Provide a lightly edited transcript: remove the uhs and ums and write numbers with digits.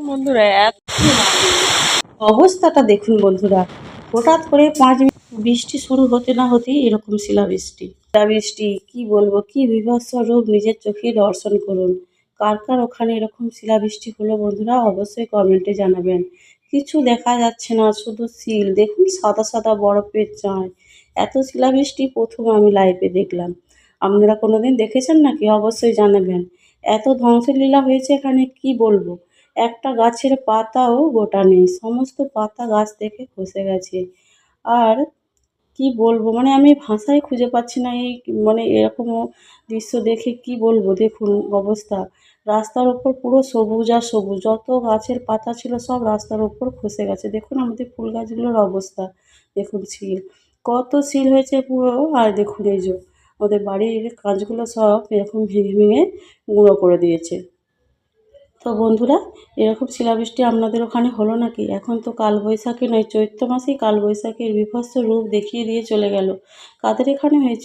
বন্ধুরা এত অবস্থাটা দেখুন বন্ধুরা, হঠাৎ করে 5 মিনিট বৃষ্টি শুরু হতে না হতেই এরকম শিলাবৃষ্টি। শিলাবৃষ্টি কি বলবো, কি বীভৎস রূপ নিজের চোখে দর্শন করুন। কার কার ওখানে এরকম শিলাবৃষ্টি হলো বন্ধুরা, অবশ্যই কমেন্টে জানাবেন। কিছু দেখা যাচ্ছে না, শুধু শিল দেখুন, সাদা সাদা বরফের চাঁই। এত শিলাবৃষ্টি প্রথম আমি লাইভে দেখলাম। আপনারা কোনোদিন দেখেছেন নাকি? অবশ্যই জানাবেন। এত ধ্বংসলীলা হয়েছে এখানে, কি বলবো। একটা গাছের পাতাও গোটা নেই, সমস্ত পাতা গাছ থেকে খসে গেছে। আর কি বলবো, মানে আমি ভাষাই খুঁজে পাচ্ছি না। এই মানে এরকমও দৃশ্য দেখে কি বলবো, দেখুন অবস্থা। রাস্তার ওপর পুরো সবুজ আর সবুজ, যত গাছের পাতা ছিল সব রাস্তার ওপর খসে গেছে। দেখুন আমাদের ফুল গাছগুলোর অবস্থা, দেখুন শিল, কত শিল হয়েছে পুরো। আর দেখুন এই যে ওদের বাড়ির কাঁচগুলো সব এরকম ভেঙে ভেঙে গুঁড়ো করে দিয়েছে। তো বন্ধুরা, এরকম শিলাবৃষ্টি আপনাদের ওখানে হলো নাকি? এখন তো কালবৈশাখী নয়, চৈত্র মাসেই কালবৈশাখীর বীভৎস রূপ দেখিয়ে দিয়ে চলে গেল। কাদের এখানে হয়েছে?